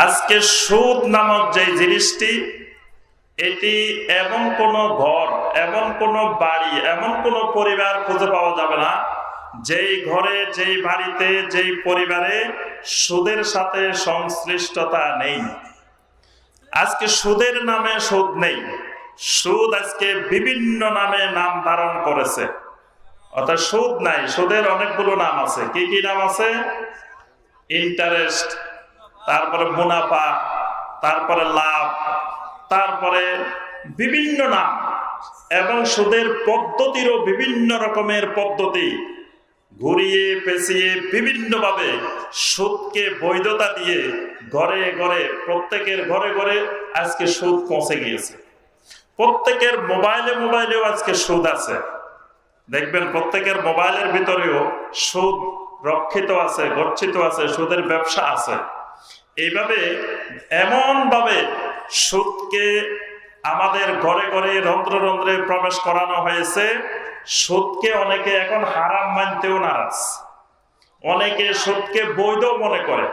আজকে সুদ নামক যে জিনিসটি, এটি এমন কোনো ঘর, এমন কোনো বাড়ি, এমন কোনো পরিবার খুঁজে পাওয়া যাবে না যেই ঘরে, যেই বাড়িতে, যেই পরিবারে সুদের সাথে সংশ্লিষ্টতা নেই। আজকে সুদের নামে সুদ নেই, সুদ আজকে বিভিন্ন নামে নাম ধারণ করেছে। অর্থাৎ সুদ নাই, সুদের অনেকগুলো নাম আছে। কি কি নাম আছে? ইন্টারেস্ট, তারপরে মুনাফা, তারপরে লাভ, তারপরে বিভিন্ন নাম। এবং সুদের পদ্ধতিরও বিভিন্ন রকমের পদ্ধতি, ঘুরিয়ে পেঁচিয়ে বিভিন্নভাবে সুদকে বৈধতা দিয়ে ঘরে ঘরে, প্রত্যেকের ঘরে ঘরে আজকে সুদ পৌঁছে গিয়েছে। প্রত্যেকের মোবাইলে মোবাইলেও আজকে সুদ আছে। দেখবেন প্রত্যেকের মোবাইলের ভিতরেও সুদ রক্ষিত আছে, গচ্ছিত আছে, সুদের ব্যবসা আছে। এইভাবে এমনভাবে সুদকে আমাদের ঘরে ঘরে, রন্ধ্রে রন্ধ্রে প্রবেশ করানো হয়েছে। সুদকে অনেকে এখন হারাম মানতেও নারাজ, অনেকে সুদকে বৈধ মনে করে।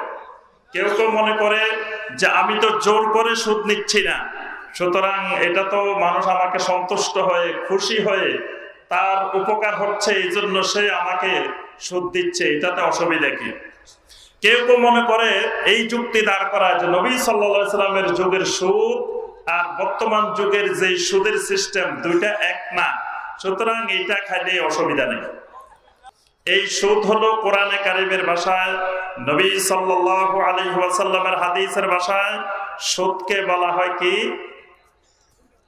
কেউ কেউ মনে করে যে আমি তো জোর করে সুদ নিচ্ছি না, সুতরাং এটা তো মানুষ আমাকে সন্তুষ্ট হয়ে, খুশি হয়ে, তার উপকার হচ্ছে, এই জন্য সে আমাকে সুদ দিচ্ছে, এটাতে অসুবিধা কি? কেউ কেউ মনে করে এই যুক্তি দাঁড় করা যে নবী সাল্লাল্লাহু আলাইহি সাল্লামের যুগের সুদ আর বর্তমান যুগের যে সুদের সিস্টেম, দুইটা এক না, সুতরাং এটা খাইলে অসুবিধা নেই। এই সুদ হলো কোরআনে কারিমের ভাষায়, নবী সাল্লাল্লাহু আলাইহি ওয়াসাল্লামের হাদিসের ভাষায় সুদকে বলা হয় কি?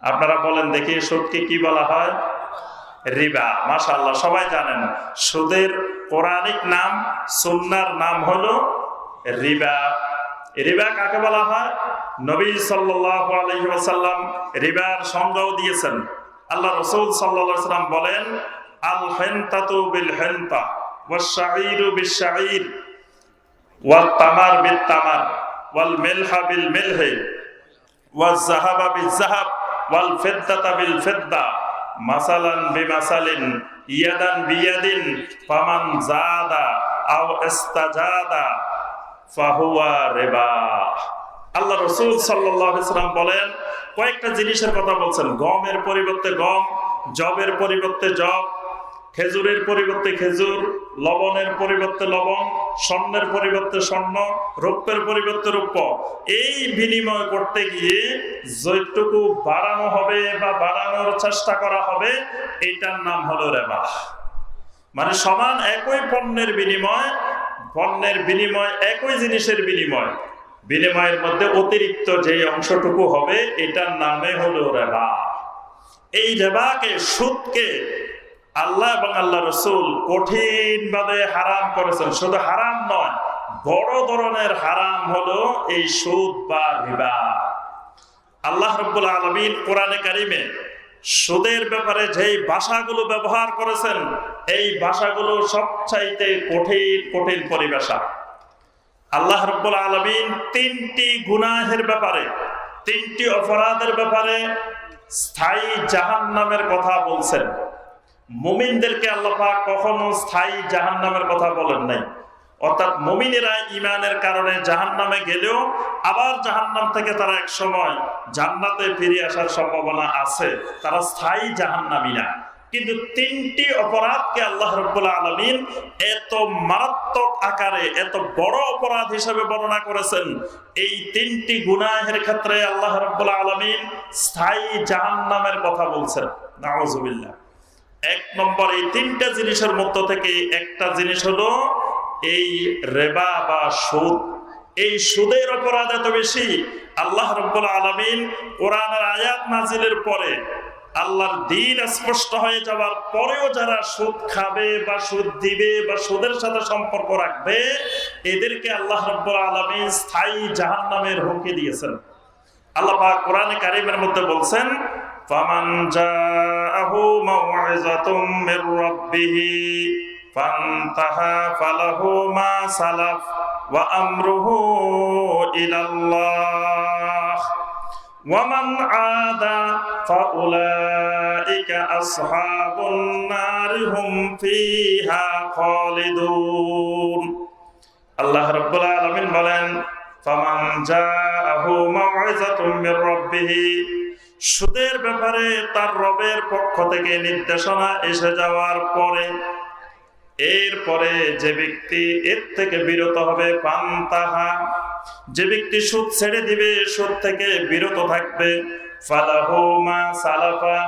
আপনারা বলেন দেখি, সুদকে কি বলা হয়? রিবা। মাশাআল্লাহ, সবাই জানেন। সুদের কোরআনিক নাম, সুন্নাহর নাম হলো রিবা। রিবা কাকে বলা হয়? নবী সাল্লাল্লাহু আলাইহি ওয়াসাল্লাম রিবার সংজ্ঞাও দিয়েছেন। আল্লাহ রাসূল সাল্লাল্লাহু আলাইহি ওয়াসাল্লাম বলেন, আল হিনতাতু বিল হিনতা ওয়াশ শাঈরু বিশ শাঈর ওয়াত তামার বিত তামার ওয়াল মিলহা বিল মিলহি ওয়াজ যাহাবা বিজ যাহাব ওয়াল ফিদ্দাতা বিল ফিদ্দা মাসালান বিমাসালিন ইয়াদান বিয়াদিন ফামান জাদা আও ইস্তাজাদা ফাহুয়া রিবা। আল্লাহ রাসূল সাল্লাল্লাহু আলাইহি ওয়াসাল্লাম বলেন, কয়েকটা জিনিসের কথা বলছেন। গমের পরিবর্তে গম, জবের পরিবর্তে জব, খেজুরের পরিবর্তে খেজুর, লবণের পরিবর্তে লবণ, স্বর্ণের পরিবর্তে স্বর্ণ, রৌপ্যের পরিবর্তে রৌপ্য। এই বিনিময় করতে গিয়ে যেটুকু বাড়ানো হবে বা বাড়ানোর চেষ্টা করা হবে, এটার নাম হলো রিবা। মানে সমান একই পণ্যের বিনিময়, একই জিনিসের বিনিময়, বিনিময়ের মধ্যে অতিরিক্ত যে অংশটুকু হবে, এটার নামে হলো রিবা। এই রিবাকে, সুদকে আল্লাহ এবং আল্লাহ রাসূল কঠিনভাবে হারাম করেছেন। শুধু হারাম নয়, বড় ধরনের হারাম হলো এই সুদ বা রিবা। আল্লাহ রাব্বুল আলামিন কোরআনে কারিমে সুদের ব্যাপারে যেই ভাষাগুলো ব্যবহার করেছেন, এই ভাষাগুলো সবচাইতে কঠিন কঠিন পরিভাষা। আল্লাহ রাব্বুল আলামিন তিনটি গুনাহের ব্যাপারে, তিনটি অপরাধের ব্যাপারে স্থায়ী জাহান্নামের কথা বলছেন। মুমিনদেরকে আল্লাহ পাক কখনো স্থায়ী জাহান্নামের কথা বলেন নাই। অর্থাৎ মুমিনেরা ইমানের কারণে জাহান্নামে গেলেও আবার জাহান্নাম থেকে তারা এক সময় জান্নাতে ফিরে আসার সম্ভাবনা আছে, তারা স্থায়ী জাহান্নামী না। কিন্তু তিনটি অপরাধকে আল্লাহ রাব্বুল আলামিন এত মারাত্মক আকারে, এত বড় অপরাধ হিসেবে বর্ণনা করেছেন। এই তিনটি গুনাহের ক্ষেত্রে আল্লাহ রাব্বুল আলামিন স্থায়ী জাহান্নামের কথা বলছেন। নাউযুবিল্লাহ। এক নম্বর, এই তিনটা জিনিসের মধ্য থেকে একটা জিনিস হলো এই রিবা বা সুদ। এই সুদের অপরাধ এত বেশি, আল্লাহ রাব্বুল আলামিন কোরআনের আয়াত নাজিলের পরে, আল্লাহর দ্বীন স্পষ্ট হয়ে যাওয়ার পরেও যারা সুদ খাবে বা সুদ দিবে বা সুদের সাথে সম্পর্ক রাখবে, এদেরকে আল্লাহ রাব্বুল আলামিন স্থায়ী জাহান্নামের হুমকি দিয়েছেন। আল্লাহ পাক কোরআনে কারীমের মধ্যে বলছেন, ফামান জাআহু মাউইযাতুম মির রাব্বিহি ফান্তাহা ফালাহু মা সালাফ ওয়া আমরুহু ইলাল্লাহ ওয়া মান আদা ফাউলাইকা আসহাবুন নারি হুম ফিহা খালিদুন। আল্লাহ রাব্বুল আলামিন বলেন, ফামান জাআহু মাউইযাতুম মির রাব্বিহি, সুদের ব্যাপারে তার রবের পক্ষ থেকে নির্দেশনা এসে যাওয়ার পরে, এরপরে যে ব্যক্তি এর থেকে বিরত হবে, পান্তাহা, যে ব্যক্তি সুদ ছেড়ে দিবে, সুদ থেকে বিরত থাকবে, ফালাহু মা সালাফা,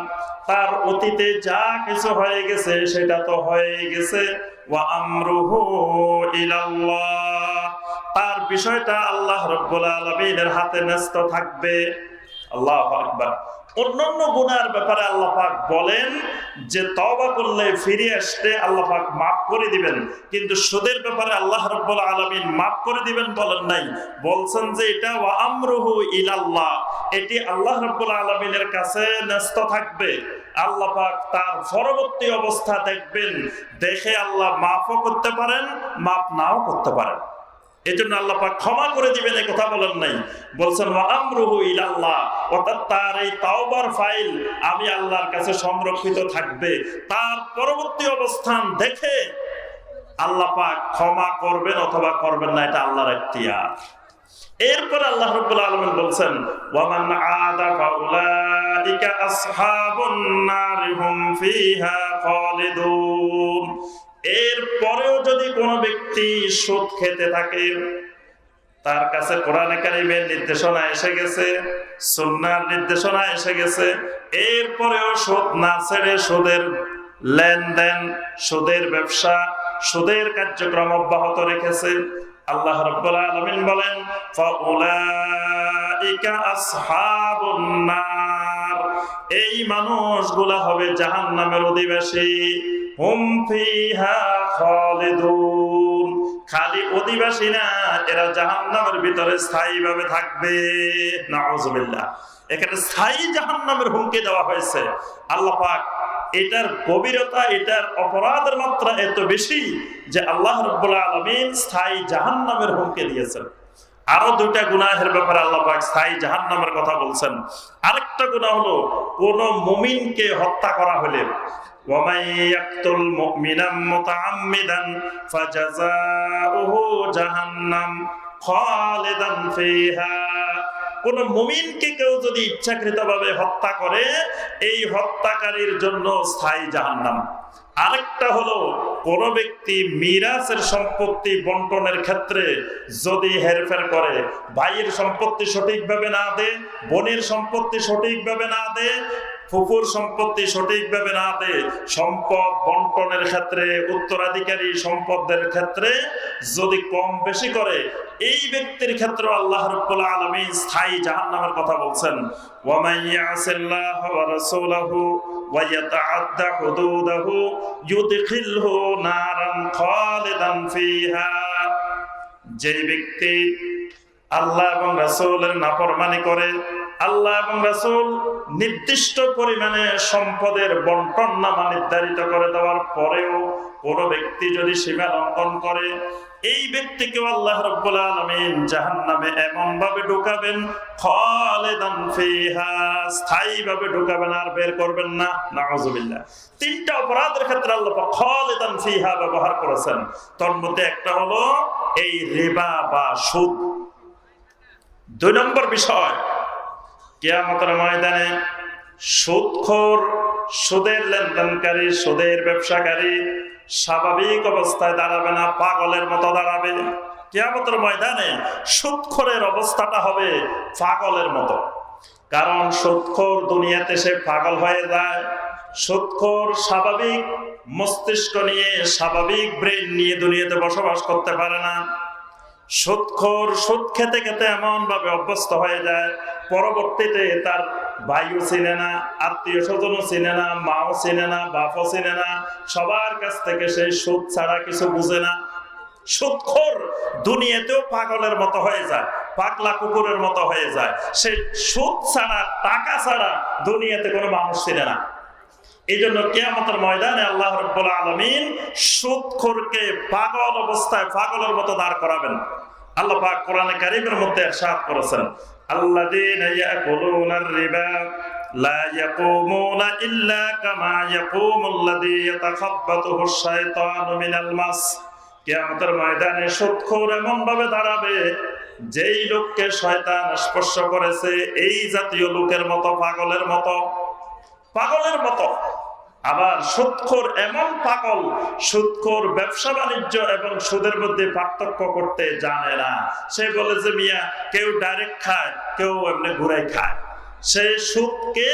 তার অতীতে যা কিছু হয়ে গেছে সেটা তো হয়ে গেছে, ওয়া আমরুহু ইলাল্লাহ, তার বিষয়টা আল্লাহ রাব্বুল আলামিনের হাতে ন্যস্ত থাকবে। আল্লাহু আকবার। অন্যান্য গুনার ব্যাপারে আল্লাহ পাক বলেন যে তওবা করলে ফিরে আসতে আল্লাহ পাক মাফ করে দিবেন, কিন্তু সুদের ব্যাপারে আল্লাহ রাব্বুল আলামিন মাফ করে দিবেন বলেন নাই, বলছেন যে এটা ওয়া আমরুহু ইলাল্লাহ, এটি আল্লাহ রাব্বুল আলামিনের কাছে ন্যস্ত থাকবে। আল্লাহ পাক তার পরবর্তী অবস্থা দেখবেন, দেখে আল্লাহ মাফও করতে পারেন, মাফ নাও করতে পারেন। এজন্য আল্লাহ পাক ক্ষমা করে দিবেন এই কথা বলেন নাই, বলছেন ওয়া আমরুহু ইলাল্লাহ, অর্থাৎ তার এই তাওবার ফাইল আমি আল্লাহর কাছে সংরক্ষিত থাকবে। তার পরবর্তী অবস্থান দেখে আল্লাহ পাক ক্ষমা করবেন অথবা করবেন না, এটা আল্লাহর ইখতিয়ার। এরপর আল্লাহ রাব্বুল আলামিন বলছেন ওয়া মান আদা ফাউলাইকা আসহাবুন নার হুম ফিহা খালিদুন, এরপরেও যদি কোনো ব্যক্তি সুদ খেতে থাকে, তার কাছে কোরআনে কারীমের নির্দেশনা এসে গেছে, সুন্নাহর নির্দেশনা এসে গেছে, এরপরেও সুদ না ছেড়ে সুদের লেনদেন, সুদের ব্যবসা, সুদের কার্যক্রম অব্যাহত রেখেছে, আল্লাহ রাব্বুল আলামিন বলেন ফাউলাইকা আসহাবুন নার, এই মানুষগুলা হবে জাহান্নামের অধিবাসী, হুম ফিহা খালিদুন, খালি অধিবাসী না, এরা জাহান্নামের ভিতরে স্থায়ীভাবে থাকবে। নাউযুবিল্লাহ। এখানে স্থায়ী জাহান্নামের হুমকি দেওয়া হয়েছে। আল্লাহ পাক এটার গভীরতা, এটার অপরাধের মাত্রা এত বেশি যে আল্লাহ রাব্বুল আলামিন স্থায়ী জাহান্নামের হুমকি দিয়েছেন। আরো দুইটা গুনাহের ব্যাপারে আল্লাহ পাক স্থায়ী জাহান্নামের কথা বলছেন। আরেকটা গুনাহ হলো কোন মুমিনকে হত্যা করা হলে, وَمَن يَقْتُلْ مُؤْمِنًا مُتَعَمِّدًا فَجَزَاؤُهُ جَهَنَّمُ خَالِدًا فِيهَا, কোন মুমিনকে কেউ যদি ইচ্ছাকৃতভাবে হত্যা করে, এই হত্যাকারীর জন্য স্থায়ী জাহান্নাম। আরেকটা হলো কোন ব্যক্তি মিরাসের সম্পত্তি বন্টনের ক্ষেত্রে যদি হেরফের করে, ভাইয়ের সম্পত্তি সঠিকভাবে না দেয়, বোনের সম্পত্তি সঠিকভাবে না দেয়, ফুফুর সম্পত্তি সঠিকভাবে না দেয়, সম্পদ বন্টনের ক্ষেত্রে, উত্তরাধিকারী সম্পদের ক্ষেত্রে যদি কম বেশি করে, এই ব্যক্তির ক্ষেত্রে আল্লাহ রাব্বুল আলামিন স্থায়ী জাহান্নামের কথা বলছেন। ওয়া মান ইয়াসিল্লাহ ওয়া রাসূলাহু ওয়া ইয়াতাআদ্দা হুদুদাহু ইউদখিলহু নারান খালিদান ফিহা, যে ব্যক্তি আল্লাহ এবং রাসূলের নাফরমানি করে, আল্লাহ এবং রাসূল নির্দিষ্ট পরিমাণে সম্পদের বন্টন নামা নির্ধারিত করে দেওয়ার পরেও কোন ব্যক্তি যদি সীমা লঙ্ঘন করে, এই ব্যক্তিকে আল্লাহ রাব্বুল আলামিন জাহান্নামে এমন ভাবে ঢুকাবেন, খালিদান ফিহা, স্থায়ীভাবে ঢুকাবেন, আর বের করবেন না। নাউযুবিল্লাহ। তিনটা অপরাধের ক্ষেত্রে আল্লাহ পাক খালিদান ফিহা ব্যবহার করেছেন। তার মধ্যে একটা হলো এই রিবা বা সুদ। দুই নম্বর বিষয়, কিয়ামতের ময়দানে সুদখোর, সুদের লেনদেনকারী, সুদের ব্যবসাকারী স্বাভাবিক অবস্থায় দাঁড়াবে না, পাগলের মতো দাঁড়াবে। কিয়ামতের ময়দানে সুদখোরের অবস্থাটা হবে পাগলের মতো। কারণ সুদখোর দুনিয়াতে সে পাগল হয়ে যায়। সুদখোর স্বাভাবিক মস্তিষ্ক নিয়ে, স্বাভাবিক ব্রেন নিয়ে দুনিয়াতে বসবাস করতে পারে না। সুদখোর সুদ খেতে খেতে এমন ভাবে অভ্যস্ত হয়ে যায়, পরবর্তীতে তার ভাইও চিনে না, আত্মীয় স্বজনও চিনে না, মাও চিনে না, বাপও চিনে না, সবার কাছ থেকে সে সুদ ছাড়া কিছু বুঝে না। সুদখোর দুনিয়াতেও পাগলের মতো হয়ে যায়, পাগলা কুকুরের মতো হয়ে যায়। সে সুদ ছাড়া, টাকা ছাড়া দুনিয়াতে কোনো মানুষ চিনে না। এই জন্য কিয়ামতের ময়দানে আল্লাহ রাব্বুল আলামিন সুদখোরকে পাগল অবস্থায়, পাগলের মতো দাঁড় করাবেন। আল্লাহ পাক কোরআনে কারীমের মধ্যে ইরশাদ করেছেন, আল্লাযীনা ইয়াকুলুনার রিবা লা ইয়াকুমুনা ইল্লা কামা ইয়াকুমুল্লাযী ইয়াতাখাব্বাতুহুশ শাইতানু মিনাল মাস। কিয়ামতের ময়দানে সুদখোর এমন ভাবে দাঁড়াবে যেই লোককে শয়তান স্পর্শ করেছে এই জাতীয় লোকের মতো পাগলের মতো। আবার সুদখোর এমন পাগল, সুদখোর ব্যবসা বাণিজ্য এবং সুদের মধ্যে পার্থক্য করতে জানে না। সে বলে যে মিয়া কেউ ডাইরেক্ট খায়, কেউ এমনি ঘুরাই খায়। সে সুদকে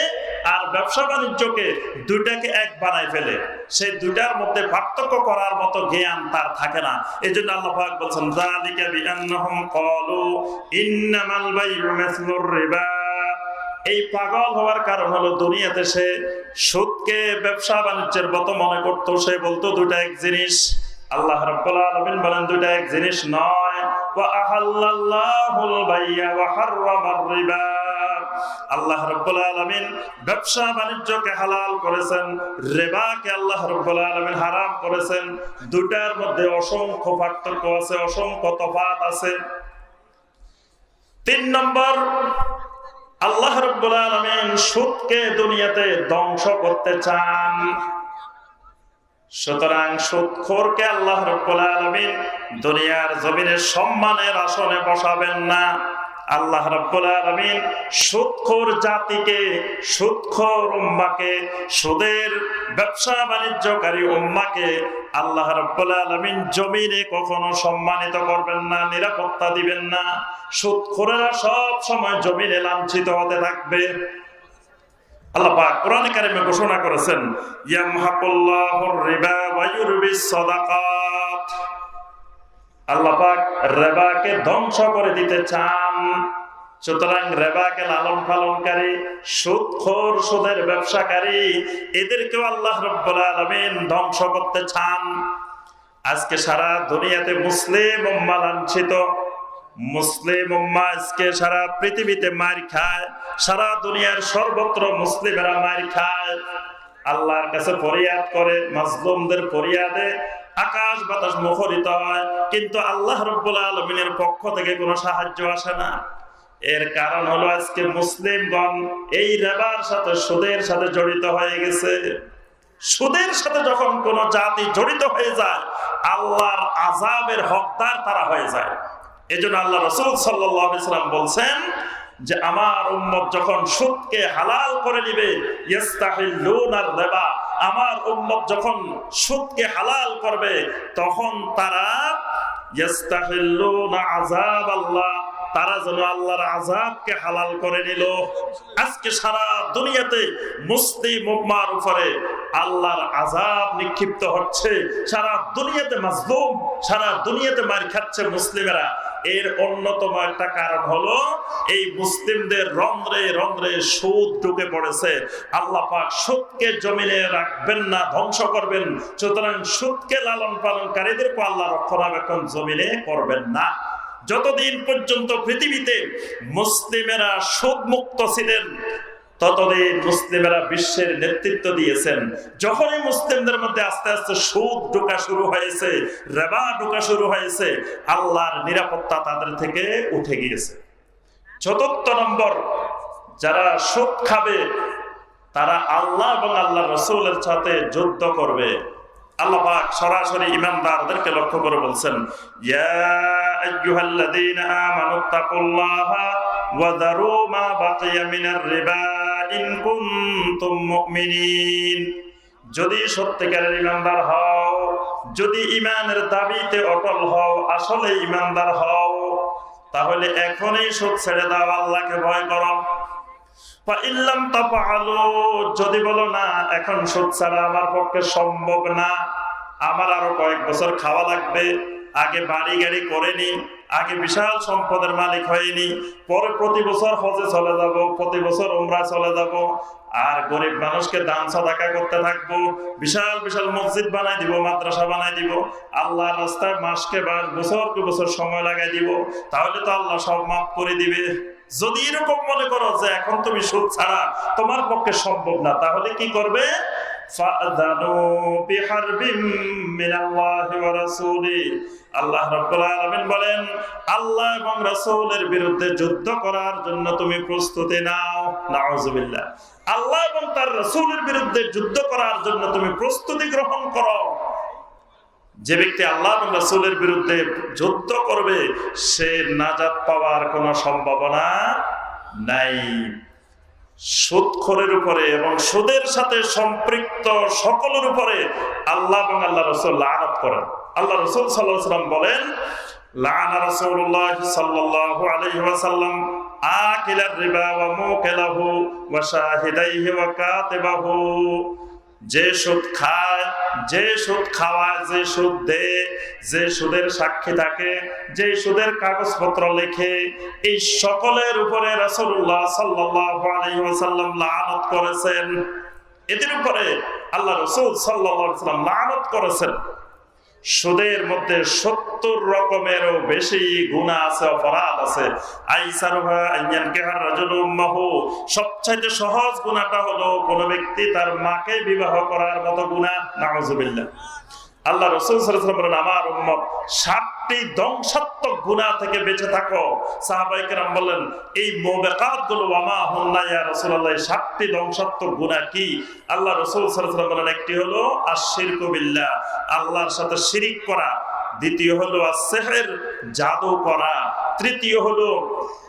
আর ব্যবসা বাণিজ্যকে দুইটাকে এক বানাই ফেলে। সেই দুইটার মধ্যে পার্থক্য করার মতো জ্ঞান তার থাকে না। এই জন্য আল্লাহ পাক বলছেন যালিকা বিআন্নাহুম ক্বালু ইন্নামাল বাইউ মিসলুর রিবা। এই পাগল হওয়ার কারণ হলো দুনিয়াতে সে সুদকে ব্যবসা বাণিজ্যের মতো মনে করত। সে বলতো দুইটা এক জিনিস। আল্লাহ রাব্বুল আলামিন বলেন দুইটা এক জিনিস নয়। ওয়া আহাল্লাল্লাহুল বাইয়া ওয়া হাররামার রিবা। আল্লাহ রাব্বুল আলামিন ব্যবসা বাণিজ্যকে হালাল করেছেন, রিবাকে আল্লাহ রাব্বুল আলামিন হারাম করেছেন। দুটার মধ্যে অসংখ্য পার্থক্য আছে, অসংখ্য তফাৎ আছে। 3 নম্বর, আল্লাহ রাব্বুল আলামিন সুদকে দুনিয়াতে ধ্বংস করতে চান। সুতরাং সুদখোরকে আল্লাহ রাব্বুল আলামিন দুনিয়ার জমিনে সম্মানের আসনে বসাবেন না। আল্লাহ রাব্বুল আলামিন সুদখোর জাতিকে, সুদখোর উম্মাকে, সুদের ব্যবসা বাণিজ্যকারী উম্মাকে আল্লাহ রাব্বুল আলামিন জমিনে কখনো সম্মানিত করবেন না, নিরাপত্তা দিবেন না। সুদখোরেরা সব সময় জমিনে লাঞ্ছিত হতে থাকবে। আল্লাহ পাক কোরআনে কারিমে ঘোষণা করেছেন ইয়ামহাকুল্লাহুর রিবা ওয়া ইউরবিস সাদাকাত। আল্লাহ পাক রিবাকে ধ্বংস করে দিতে চান। সুতরাং রিবাকে লালন পালনকারী, সুদখোর, সুদের ব্যবসাকারী, এদেরকেও আল্লাহ রাব্বুল আলামিন ধ্বংস করতে চান। আজকে সারা দুনিয়াতে মুসলিম উম্মাহ লাঞ্ছিত। মুসলিম উম্মাহ আজকে সারা পৃথিবীতে মার খায়। সারা দুনিয়ার সর্বত্র মুসলিমেরা মার খায়। আল্লাহর কাছে ফরিয়াদ করে, মাজলুমদের ফরিয়াদে আকাশ বাতাস মুখরিত হয়, কিন্তু আল্লাহ রাব্বুল আলামিনের পক্ষ থেকে কোনো সাহায্য আসে না। এর কারণ হলো আজকে মুসলিমগণ এই রিবার সাথে, সুদের সাথে জড়িত হয়ে গেছে। সুদের সাথে যখন কোন জাতি জড়িত হয়ে যায়, আল্লাহর আযাবের হকদার তারা হয়ে যায়। এজন্য আল্লাহ রাসূল সাল্লাল্লাহু আলাইহি ওয়াসাল্লাম বলছেন যে আমার উম্মত যখন সুদকে হালাল করে নিবে, ইস্তাহিল্লুনার রিবা, আমার উম্মত যখন সুদকে হালাল করবে তখন তারা ইস্তাহিল্লুনা আযাবাল্লাহ, তারা যেন আল্লাহর আযাবকে হালাল করে নিল। আজকে সারা দুনিয়াতে মুসলিম উম্মার উপরে আল্লাহর আযাব নিক্ষিপ্ত হচ্ছে। সারা দুনিয়াতে মাজলুম, সারা দুনিয়াতে মার খাচ্ছে মুসলিমেরা। এর অন্যতম একটা কারণ হলো এই মুসলিমদের রন্ধ্রে রন্ধ্রে সুদ ঢুকে পড়েছে। আল্লাহ পাক সুদকে জমিনে রাখবেন না, ধ্বংস করবেন। সুতরাং সুদকে লালন পালনকারীদেরকে আল্লাহ রক্ষণাবেক্ষণ জমিনে করবেন না। যতদিন পর্যন্ত পৃথিবীতে মুসলিমেরা সুদ মুক্ত ছিলেন, ততদিন মুসলিমেরা বিশ্বের নেতৃত্ব দিয়েছেন। যখনই মুসলিমদের মধ্যে আস্তে আস্তে সুদ ঢোকা শুরু হয়েছে, রিবা ঢোকা শুরু হয়েছে, আল্লাহর নিরাপত্তা তাদের থেকে উঠে গিয়েছে। ৪র্থ নম্বর, যারা সুদ খাবে তারা আল্লাহ এবং আল্লাহর রাসূলের সাথে যুদ্ধ করবে। আল্লাহ পাক সরাসরি ঈমানদারদেরকে লক্ষ্য করে বলছেন ইয়া আইয়ুহাল্লাযীনা আমানুত্তাকুল্লাহা ওয়া যারু মা বাকিয়া মিনার রিবা ইন কুনতুম মুমিনিন। যদি সত্যিকারের ঈমানদার হও, যদি ঈমানের দাবিতে অটল হও, আসলে ঈমানদার হও, তাহলে এখনই সুদ ছেড়ে দাও, আল্লাহকে ভয় করো। যদি বলো না এখন সুদ ছাড়া আমার পক্ষে সম্ভব না, আমার আরো কয়েক বছর খাওয়া লাগবে, আগে বাড়ি গাড়ি করেনি, আগে বিশাল সম্পদের মালিক হয়নি, পরে প্রতি বছর হজে চলে যাব, প্রতি বছর উমরা চলে যাব, আর গরিব মানুষকে দান সাদাকা করতে থাকবো, বিশাল বিশাল মসজিদ বানাই দিব, মাদ্রাসা বানাই দিব, আল্লাহর রাস্তায় মাসকে বছরকে বছর সময় লাগাই দিব, তাহলে তো আল্লাহ সব মাফ করে দিবে। যদি এরকম মনে করো যে এখন তুমি সুদ ছাড়া তোমার পক্ষে সম্ভব না, তাহলে কি করবে? আল্লাহ রাব্বুল আলামিন বলেন আল্লাহ এবং রাসূলের বিরুদ্ধে যুদ্ধ করার জন্য তুমি প্রস্তুতি নাও। নাউযুবিল্লাহ। আল্লাহ এবং তার রাসূলের বিরুদ্ধে যুদ্ধ করার জন্য তুমি প্রস্তুতি গ্রহণ করো। যে ব্যক্তি আল্লাহ এবং রাসূলের বিরুদ্ধে যুদ্ধ করবে সে নাজাত পাওয়ার কোনো সম্ভাবনা নাই। সুদখোরের উপরে এবং সুদের সাথে সম্পৃক্ত সকলের উপরে আল্লাহ এবং আল্লাহ রাসূল লানত করেন। আল্লাহ রাসূল সাল্লাল্লাহু আলাইহি ওয়াসাল্লাম বলেন, লাআনা রাসূলুল্লাহ সাল্লাল্লাহু আলাইহি ওয়াসাল্লাম আকিলার রিবা ওয়া মুকিলাহু ওয়া শাহিদাইহি ওয়া কাতিবাহু। যে সুদ খায়, যে সুদ খাওয়ায়, যে সুদ দেয়, যে সুদের সাক্ষী থাকে, যে সুদের কাগজপত্র লেখে, এই সকলের উপরে রাসূলুল্লাহ সাল্লাল্লাহু আলাইহি ওয়াসাল্লাম লানত করেছেন। এদের উপরে আল্লাহ রাসূল সাল্লাল্লাহু আলাইহি ওয়াসাল্লাম লানত করেছেন। সুদের মধ্যে 70 রকমেরও বেশি গুনাহ আছে, অপরাধ আছে। আইসারুহা আইয়ানকিহার রাজুলু উম্মাহু, সবচাইতে সহজ গুনাহটা হলো কোন ব্যক্তি তার মাকে বিবাহ করার মতো গুনাহ। নাউযুবিল্লাহ। আল্লাহ রাসূল সাল্লাল্লাহু আলাইহি ওয়াসাল্লাম বলেন, আমার উম্মত 60টি ধ্বংসাত্মক গুনাহ থেকে বেঁচে থাকো। সাহাবায়ে কেরাম বললেন, এই মুবিকাত গুলো ওয়ামা হুন্না ইয়া রাসূলুল্লাহ, 60টি ধ্বংসাত্মক গুনাহ কি? আল্লাহ রাসূল সাল্লাল্লাহু আলাইহি ওয়াসাল্লাম বলেন, একটি হলো আশ-শিরকু বিল্লাহ, আল্লাহর সাথে শিরিক করা। দ্বিতীয় হলো আস-সিহর, জাদু করা। তৃতীয় হলো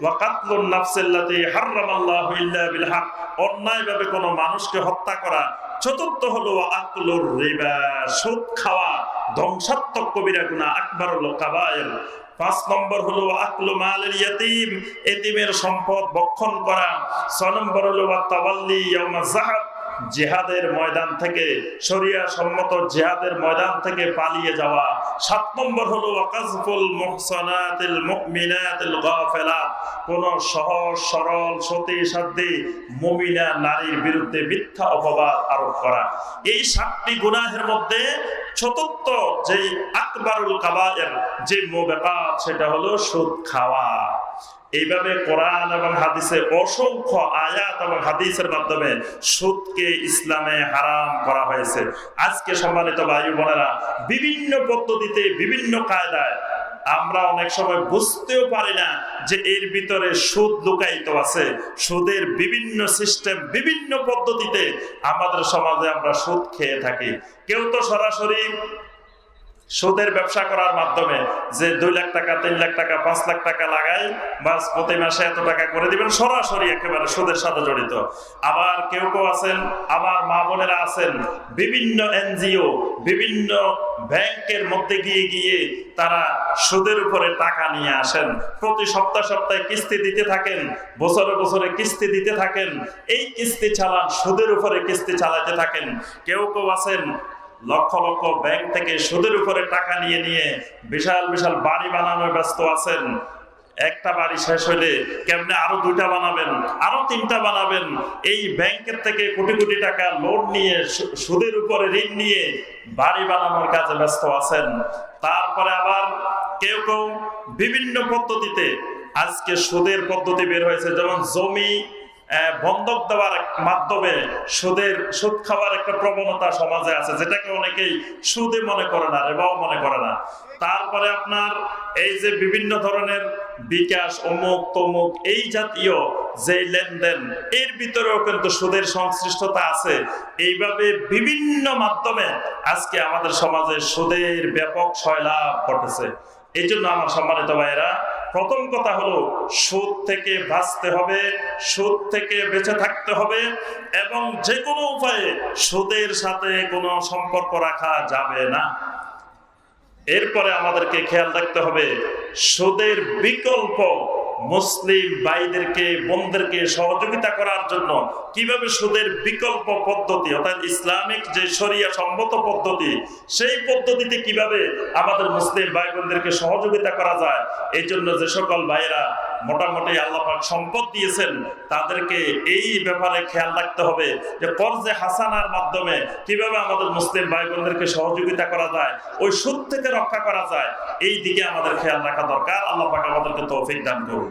ওয়া কাতলুন নাফসিল্লাতী হারামাল্লাহু ইল্লা বিল হক, অন্যায়ভাবে কোনো মানুষকে হত্যা করা। চতুর্থ হলো আকলুর রিবা, সুদ খাওয়া, ধ্বংসাত্মক কবিরা গুনাহ, আকবারুল কাবায়ের। 5 নম্বর হলো আকলু মালিল ইয়াতীম, এতিমের সম্পদ ভক্ষণ করা। 6 নম্বর হলো তাওয়াল্লি ইয়াউমাজ যাহাব, জিহাদের ময়দান থেকে, শরিয়া সম্মত জিহাদের ময়দান থেকে পালিয়ে যাওয়া। 7 নম্বর হলো ওয়াকাযফুল মুহসানাতিল মুমিনাতিল গাফিলাত, কোন সহজ সরল সতী সাধ্যী মুমিনা নারীর বিরুদ্ধে মিথ্যা অপবাদ আরোপ করা। এই 7টি গুনাহের মধ্যে চতুর্থ যে আকবারুল কাবায়ের যে মুবিকাত, সেটা হলো সুদ খাওয়া। এইভাবে কোরআন এবং হাদিসে অসংখ্য আয়াত এবং হাদিসের মাধ্যমে সুদকে ইসলামে হারাম করা হয়েছে। আজকে সম্মানিত ভাই বোনেরা, বিভিন্ন পদ্ধতিতে, বিভিন্ন কায়দায় আমরা অনেক সময় বুঝতেও পারি না যে এর ভিতরে সুদ লুকায়িত আছে। সুদের বিভিন্ন সিস্টেম, বিভিন্ন পদ্ধতিতে আমাদের সমাজে আমরা সুদ খেয়ে থাকি। কেউ তো সরাসরি সুদের ব্যবসা করার মাধ্যমে যে 2 লাখ টাকা, 3 লাখ টাকা, 5 লাখ টাকা লাগাই, বাস প্রতি মাসে এত টাকা করে দিবেন, সরাসরি একেবারে সুদের সাথে জড়িত। আবার কেউ কেউ আছেন, আমার মা বোনেরা আছেন, বিভিন্ন এনজিও, বিভিন্ন ব্যাংকের মধ্যে গিয়ে গিয়ে তারা সুদের উপরে টাকা নিয়ে আসেন। প্রতি সপ্তাহে সপ্তাহে কিস্তি দিতে থাকেন, বছরে বছরে কিস্তি দিতে থাকেন। এই কিস্তি চালান, সুদের উপরে কিস্তি চালাতে থাকেন। কেউ কেউ আছেন লক্ষ লক্ষ ব্যাংক থেকে সুদের উপরে টাকা নিয়ে নিয়ে বিশাল বিশাল বাড়ি বানানোর ব্যস্ত আছেন। একটা বাড়ি শেষ হইলে কেমনে আরো 2টা বানাবেন, আরো 3টা বানাবেন। এই ব্যাংকের থেকে কোটি কোটি টাকা লোন নিয়ে, সুদের উপরে ঋণ নিয়ে বাড়ি বানানোর কাজে ব্যস্ত আছেন। তারপরে আবার কেউ কেউ বিভিন্ন পদ্ধতিতে, আজকে সুদের পদ্ধতি বের হয়েছে, যেমন জমি বন্ধক দেওয়ার মাধ্যমে সুদ খাওয়ার একটা প্রবণতা সমাজে আছে, যেটাকে অনেকেই সুদে মনে করে না, রেবাও মনে করে না। তারপরে আপনার এই যে বিভিন্ন ধরনের বিকাশ, অমুক তমুক, এই জাতীয় যে লেনদেন, এর ভিতরেও কিন্তু সুদের সংশ্লিষ্টতা আছে। এইভাবে বিভিন্ন মাধ্যমে আজকে আমাদের সমাজে সুদের ব্যাপক সয়লাভ ঘটেছে। এই জন্য আমার সম্মানিত ভাইয়েরা, প্রথম কথা হলো সুদ থেকে বাঁচতে হবে, সুদ থেকে বেঁচে থাকতে হবে, এবং যে কোনো উপায়ে সুদের সাথে কোনো সম্পর্ক রাখা যাবে না। এরপরে আমাদেরকে খেয়াল রাখতে হবে সুদের বিকল্প মুসলিম ভাইদেরকে, বোনদেরকে সহযোগিতা করার জন্য কিভাবে সুদের বিকল্প পদ্ধতি, অর্থাৎ ইসলামিক যে শরিয়া সম্মত পদ্ধতি, সেই পদ্ধতিতে কিভাবে আমাদের মুসলিম ভাই বোনদেরকে সহযোগিতা করা যায়। এই জন্য যে সকল ভাইরা মোটামুটি আল্লাহ পাক সম্পদ দিয়েছেন, তাদেরকে এই ব্যাপারে খেয়াল রাখতে হবে যে কর্জে হাসানার মাধ্যমে কিভাবে আমাদের মুসলিম ভাই বোনদেরকে সহযোগিতা করা যায়, ওই সুদ থেকে রক্ষা করা যায়, এই দিকে আমাদের খেয়াল রাখা দরকার। আল্লাহ পাক আমাদেরকে তৌফিক দান করুন।